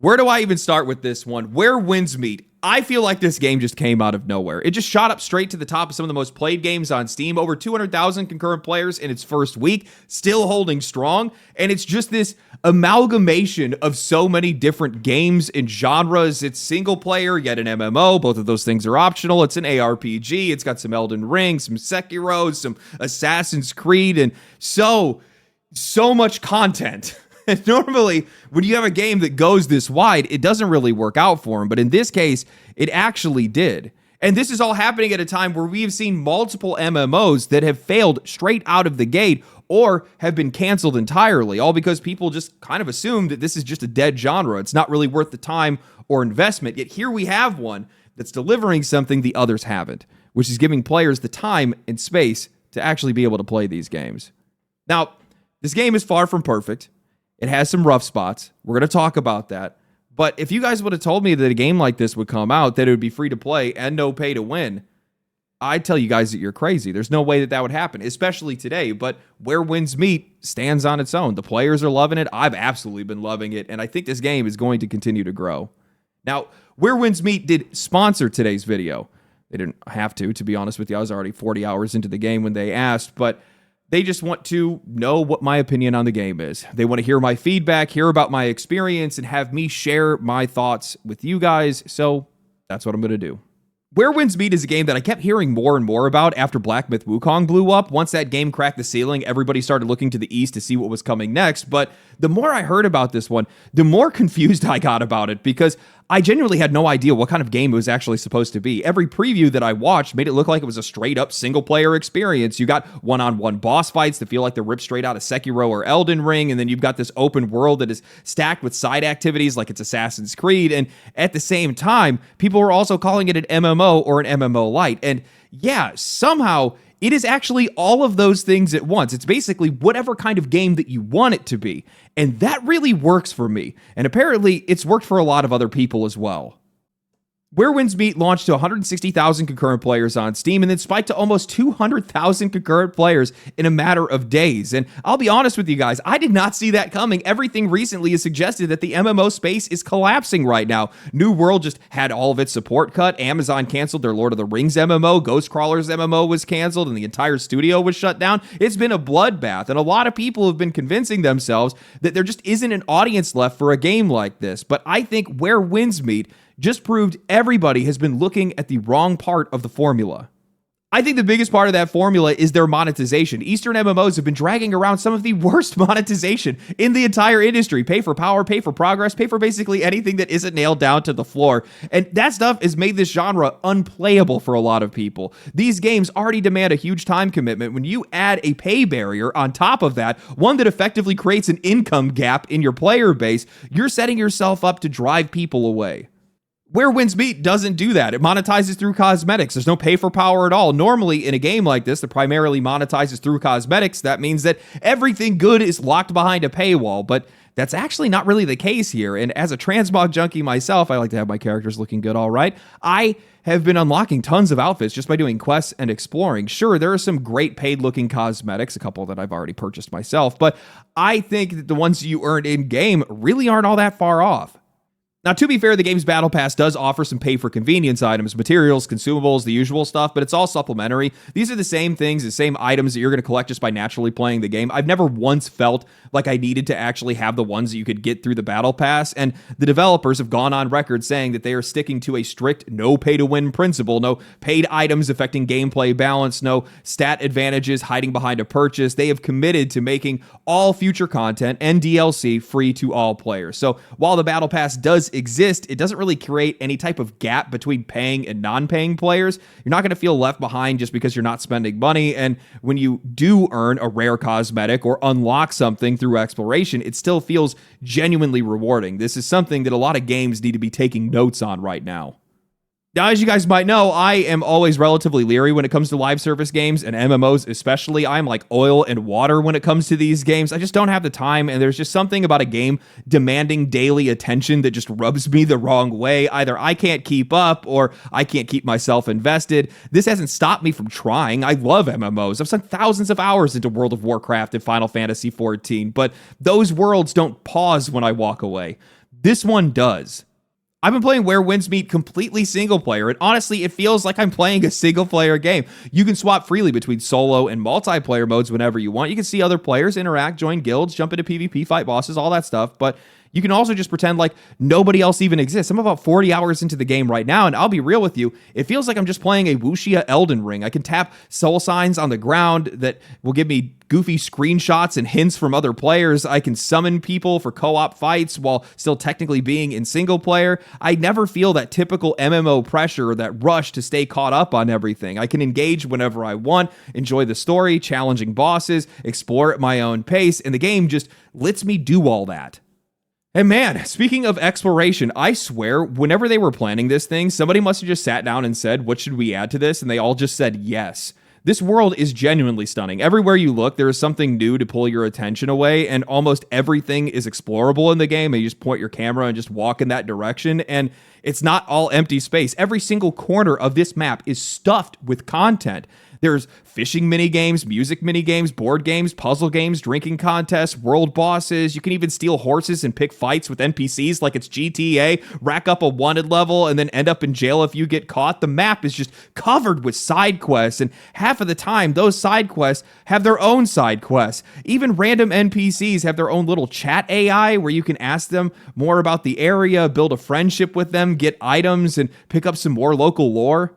Where do I even start with this one? Where wins meet? I feel like this game just came out of nowhere. It just shot up straight to the top of some of the most played games on Steam. Over 200,000 concurrent players in its first week, still holding strong. And it's just this amalgamation of so many different games and genres. It's single player, yet an MMO. Both of those things are optional. It's an ARPG. It's got some Elden Ring, some Sekiro, some Assassin's Creed, and so much content. And normally, when you have a game that goes this wide, it doesn't really work out for them. But in this case, it actually did. And this is all happening at a time where we have seen multiple MMOs that have failed straight out of the gate or have been canceled entirely, all because people just kind of assume that this is just a dead genre. It's not really worth the time or investment. Yet here we have one that's delivering something the others haven't, which is giving players the time and space to actually be able to play these games. Now, this game is far from perfect. It has some rough spots. We're going to talk about that. But if you guys would have told me that a game like this would come out, that it would be free to play and no pay to win, I'd tell you guys that you're crazy. There's no way that that would happen, especially today. But where wins meet stands on its own. The players are loving it. I've absolutely been loving it. And I think this game is going to continue to grow. Now, Where Wins Meet did sponsor today's video. They didn't have to be honest with you. I was already 40 hours into the game when they asked. But they just want to know what my opinion on the game is. They want to hear my feedback, hear about my experience, and have me share my thoughts with you guys. So that's what I'm going to do. Where Wins Meet is a game that I kept hearing more and more about after Black Myth Wukong blew up. Once that game cracked the ceiling, everybody started looking to the east to see what was coming next. But the more I heard about this one, the more confused I got about it, because I genuinely had no idea what kind of game it was actually supposed to be. Every preview that I watched made it look like it was a straight-up single-player experience. You got one-on-one boss fights that feel like they're ripped straight out of Sekiro or Elden Ring, and then you've got this open world that is stacked with side activities like it's Assassin's Creed, and at the same time, people were also calling it an MMO or an MMO Lite. And yeah, somehow it is actually all of those things at once. It's basically whatever kind of game that you want it to be. And that really works for me. And apparently, it's worked for a lot of other people as well. Where Wins Meet launched to 160,000 concurrent players on Steam and then spiked to almost 200,000 concurrent players in a matter of days. And I'll be honest with you guys, I did not see that coming. Everything recently has suggested that the MMO space is collapsing right now. New World just had all of its support cut. Amazon canceled their Lord of the Rings MMO. Ghost Crawlers MMO was canceled and the entire studio was shut down. It's been a bloodbath, and a lot of people have been convincing themselves that there just isn't an audience left for a game like this. But I think Where Wins Meet just proved everybody has been looking at the wrong part of the formula. I think the biggest part of that formula is their monetization. Eastern MMOs have been dragging around some of the worst monetization in the entire industry. Pay for power, pay for progress, pay for basically anything that isn't nailed down to the floor. And that stuff has made this genre unplayable for a lot of people. These games already demand a huge time commitment. When you add a pay barrier on top of that, one that effectively creates an income gap in your player base, you're setting yourself up to drive people away. Where Wins Meet doesn't do that. It monetizes through cosmetics. There's no pay for power at all. Normally, in a game like this that primarily monetizes through cosmetics, that means that everything good is locked behind a paywall, but that's actually not really the case here. And as a transmog junkie myself, I like to have my characters looking good, all right? I have been unlocking tons of outfits just by doing quests and exploring. Sure, there are some great paid-looking cosmetics, a couple that I've already purchased myself, but I think that the ones you earn in-game really aren't all that far off. Now, to be fair, the game's Battle Pass does offer some pay-for-convenience items, materials, consumables, the usual stuff, but it's all supplementary. These are the same things, the same items that you're going to collect just by naturally playing the game. I've never once felt like I needed to actually have the ones that you could get through the Battle Pass, and the developers have gone on record saying that they are sticking to a strict no-pay-to-win principle, no paid items affecting gameplay balance, no stat advantages hiding behind a purchase. They have committed to making all future content and DLC free to all players. So while the Battle Pass does exist, it doesn't really create any type of gap between paying and non-paying players. You're not going to feel left behind just because you're not spending money. And when you do earn a rare cosmetic or unlock something through exploration, it still feels genuinely rewarding. This is something that a lot of games need to be taking notes on right now. Now, as you guys might know, I am always relatively leery when it comes to live service games, and MMOs especially. I'm like oil and water when it comes to these games. I just don't have the time, and there's just something about a game demanding daily attention that just rubs me the wrong way. Either I can't keep up, or I can't keep myself invested. This hasn't stopped me from trying. I love MMOs. I've sunk thousands of hours into World of Warcraft and Final Fantasy XIV, but those worlds don't pause when I walk away. This one does. I've been playing Where Winds Meet completely single player, and honestly, it feels like I'm playing a single player game. You can swap freely between solo and multiplayer modes whenever you want. You can see other players interact, join guilds, jump into PvP, fight bosses, all that stuff, but you can also just pretend like nobody else even exists. I'm about 40 hours into the game right now, and I'll be real with you, it feels like I'm just playing a wuxia Elden Ring. I can tap soul signs on the ground that will give me goofy screenshots and hints from other players. I can summon people for co-op fights while still technically being in single player. I never feel that typical MMO pressure or that rush to stay caught up on everything. I can engage whenever I want, enjoy the story, challenging bosses, explore at my own pace, and the game just lets me do all that. And man, speaking of exploration, I swear, whenever they were planning this thing, somebody must have just sat down and said, what should we add to this? And they all just said yes. This world is genuinely stunning. Everywhere you look, there is something new to pull your attention away, and almost everything is explorable in the game, and you just point your camera and just walk in that direction, and it's not all empty space. Every single corner of this map is stuffed with content. There's fishing minigames, music minigames, board games, puzzle games, drinking contests, world bosses. You can even steal horses and pick fights with NPCs like it's GTA, rack up a wanted level, and then end up in jail if you get caught. The map is just covered with side quests, and half of the time, those side quests have their own side quests. Even random NPCs have their own little chat AI where you can ask them more about the area, build a friendship with them, get items, and pick up some more local lore.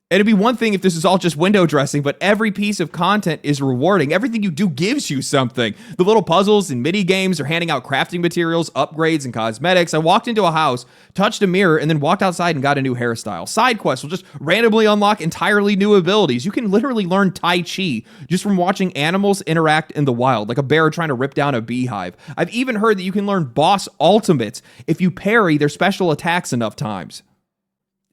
It'd be one thing if this is all just window dressing, but every piece of content is rewarding. Everything you do gives you something. The little puzzles and mini games are handing out crafting materials, upgrades, and cosmetics. I walked into a house, touched a mirror, and then walked outside and got a new hairstyle. Side quests will just randomly unlock entirely new abilities. You can literally learn Tai Chi just from watching animals interact in the wild, like a bear trying to rip down a beehive. I've even heard that you can learn boss ultimates if you parry their special attacks enough times.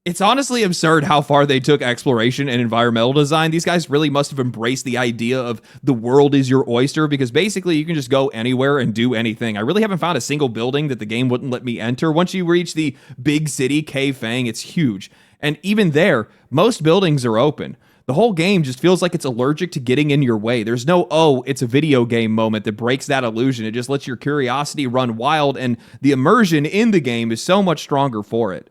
It's honestly absurd how far they took exploration and environmental design. These guys really must have embraced the idea of the world is your oyster, because basically you can just go anywhere and do anything. I really haven't found a single building that the game wouldn't let me enter. Once you reach the big city, Cave Fang, it's huge. And even there, most buildings are open. The whole game just feels like it's allergic to getting in your way. There's no, oh, it's a video game moment that breaks that illusion. It just lets your curiosity run wild, and the immersion in the game is so much stronger for it.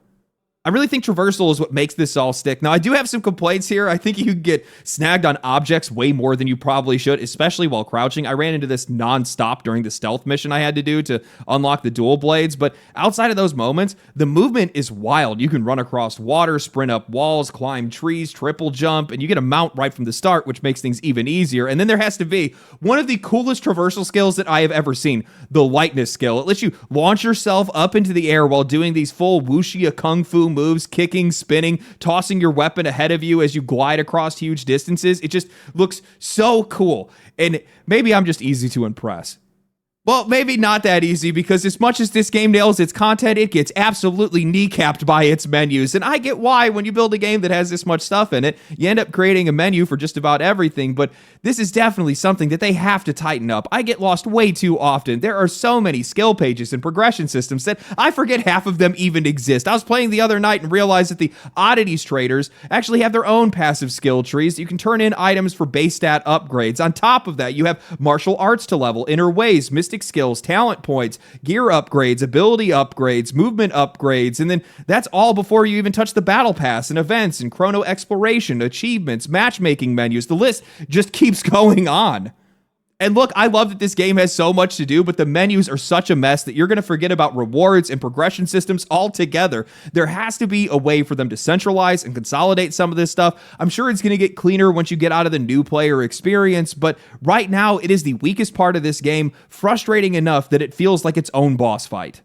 I really think traversal is what makes this all stick. Now, I do have some complaints here. I think you can get snagged on objects way more than you probably should, especially while crouching. I ran into this nonstop during the stealth mission I had to do to unlock the dual blades, but outside of those moments, the movement is wild. You can run across water, sprint up walls, climb trees, triple jump, and you get a mount right from the start, which makes things even easier. And then there has to be one of the coolest traversal skills that I have ever seen, the lightness skill. It lets you launch yourself up into the air while doing these full wuxia kung fu moves, kicking, spinning, tossing your weapon ahead of you as you glide across huge distances. It just looks so cool. And maybe I'm just easy to impress. Well, maybe not that easy, because as much as this game nails its content, it gets absolutely kneecapped by its menus. And I get why when you build a game that has this much stuff in it, you end up creating a menu for just about everything. But this is definitely something that they have to tighten up. I get lost way too often. There are so many skill pages and progression systems that I forget half of them even exist. I was playing the other night and realized that the oddities traders actually have their own passive skill trees. You can turn in items for base stat upgrades. On top of that, you have martial arts to level, inner ways, mystic skills, talent points, gear upgrades, ability upgrades, movement upgrades, and then that's all before you even touch the battle pass and events and chrono exploration, achievements, matchmaking menus. The list just keeps going on. And look, I love that this game has so much to do, but the menus are such a mess that you're going to forget about rewards and progression systems altogether. There has to be a way for them to centralize and consolidate some of this stuff. I'm sure it's going to get cleaner once you get out of the new player experience, but right now it is the weakest part of this game, frustrating enough that it feels like its own boss fight.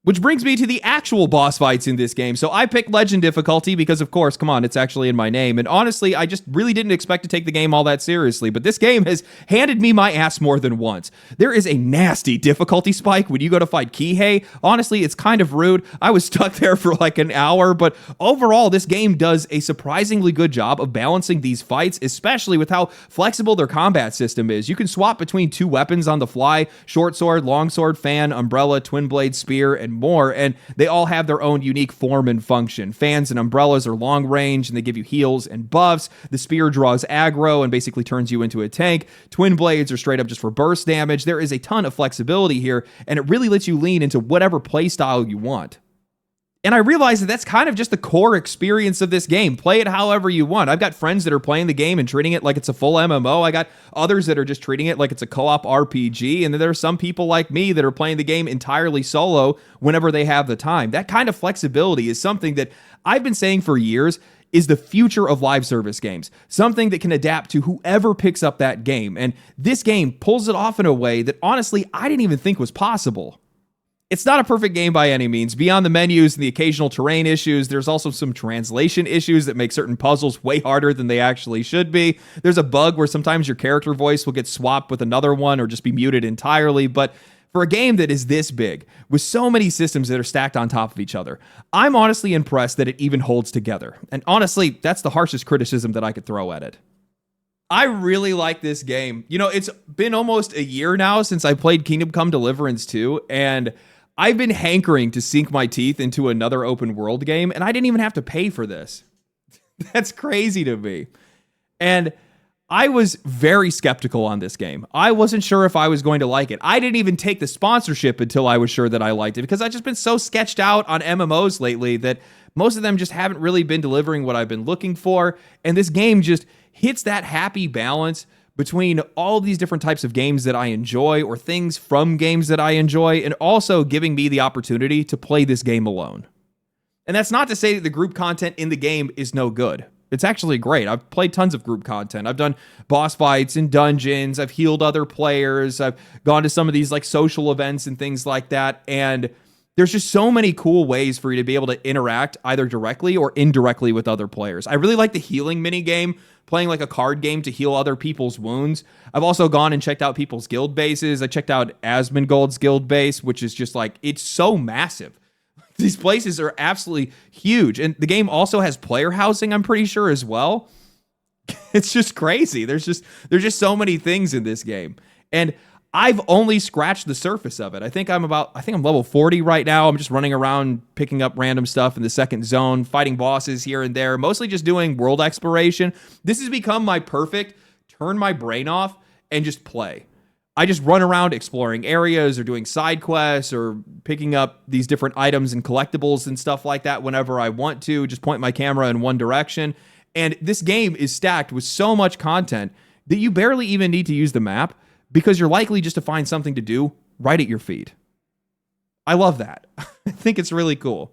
Which brings me to the actual boss fights in this game. So I picked Legend difficulty because, of course, come on, it's actually in my name. And honestly, I just really didn't expect to take the game all that seriously. But this game has handed me my ass more than once. There is a nasty difficulty spike when you go to fight Kihei. Honestly, it's kind of rude. I was stuck there for like an hour. But overall, this game does a surprisingly good job of balancing these fights, especially with how flexible their combat system is. You can swap between two weapons on the fly: short sword, long sword, fan, umbrella, twin blade, spear, and more, and they all have their own unique form and function. Fans and umbrellas are long range, and they give you heals and buffs. The spear draws aggro and basically turns you into a tank. Twin blades are straight up just for burst damage. There is a ton of flexibility here, and it really lets you lean into whatever playstyle you want. And I realize that that's kind of just the core experience of this game. Play it however you want. I've got friends that are playing the game and treating it like it's a full MMO. I got others that are just treating it like it's a co-op RPG. And then there are some people like me that are playing the game entirely solo whenever they have the time. That kind of flexibility is something that I've been saying for years is the future of live service games. Something that can adapt to whoever picks up that game. And this game pulls it off in a way that honestly I didn't even think was possible. It's not a perfect game by any means. Beyond the menus and the occasional terrain issues, there's also some translation issues that make certain puzzles way harder than they actually should be. There's a bug where sometimes your character voice will get swapped with another one or just be muted entirely. But for a game that is this big, with so many systems that are stacked on top of each other, I'm honestly impressed that it even holds together. And honestly, that's the harshest criticism that I could throw at it. I really like this game. You know, it's been almost a year now since I played Kingdom Come Deliverance 2, and I've been hankering to sink my teeth into another open world game, and I didn't even have to pay for this. That's crazy to me. And I was very skeptical on this game. I wasn't sure if I was going to like it. I didn't even take the sponsorship until I was sure that I liked it, because I've just been so sketched out on MMOs lately that most of them just haven't really been delivering what I've been looking for. And this game just hits that happy balance between all these different types of games that I enjoy or things from games that I enjoy, and also giving me the opportunity to play this game alone. And that's not to say that the group content in the game is no good. It's actually great. I've played tons of group content. I've done boss fights and dungeons. I've healed other players. I've gone to some of these like social events and things like that. And there's just so many cool ways for you to be able to interact either directly or indirectly with other players. I really like the healing mini game, playing like a card game to heal other people's wounds. I've also gone and checked out people's guild bases. I checked out Asmongold's guild base, which is just like, it's so massive. These places are absolutely huge. And the game also has player housing, I'm pretty sure, as well. It's just crazy. There's just so many things in this game. And I've only scratched the surface of it. I think I'm level 40 right now. I'm just running around picking up random stuff in the second zone, fighting bosses here and there, mostly just doing world exploration. This has become my perfect turn my brain off and just play. I just run around exploring areas or doing side quests or picking up these different items and collectibles and stuff like that whenever I want to, just point my camera in one direction. And this game is stacked with so much content that you barely even need to use the map, because you're likely just to find something to do right at your feet. I love that. I think it's really cool.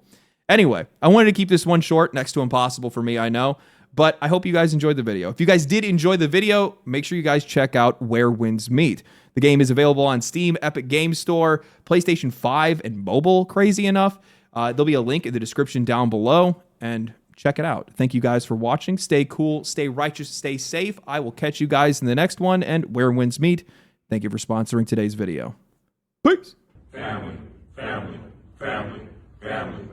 Anyway, I wanted to keep this one short, next to impossible for me, I know, but I hope you guys enjoyed the video. If you guys did enjoy the video, make sure you guys check out Where Winds Meet. The game is available on Steam, Epic Games Store, PlayStation 5, and mobile, crazy enough. There'll be a link in the description down below, and check it out. Thank you guys for watching. Stay cool, stay righteous, stay safe. I will catch you guys in the next one, and Where Winds Meet. Thank you for sponsoring today's video. Peace. Family, family, family, family.